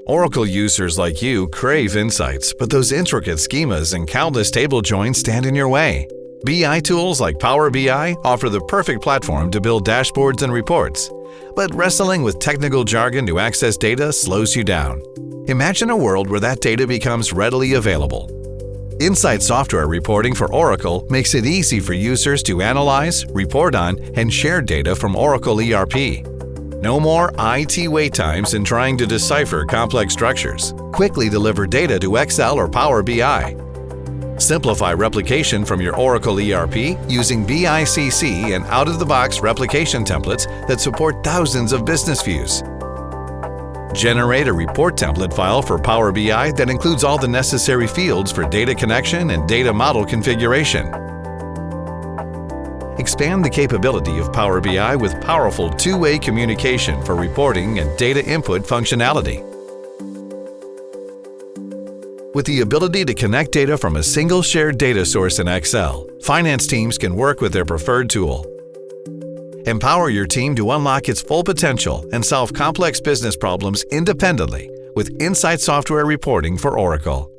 Oracle users like you crave insights, but those intricate schemas and countless table joins stand in your way. BI tools like Power BI offer the perfect platform to build dashboards and reports. But wrestling with technical jargon to access data slows you down. Imagine a world where that data becomes readily available. Insight Software Reporting for Oracle makes it easy for users to analyze, report on, and share data from Oracle ERP. No more IT wait times in trying to decipher complex structures. Quickly deliver data to Excel or Power BI. Simplify replication from your Oracle ERP using BICC and out-of-the-box replication templates that support thousands of business views. Generate a report template file for Power BI that includes all the necessary fields for data connection and data model configuration. Expand the capability of Power BI with powerful two-way communication for reporting and data input functionality. With the ability to connect data from a single shared data source in Excel, finance teams can work with their preferred tool. Empower your team to unlock its full potential and solve complex business problems independently with Insight Software Reporting for Oracle.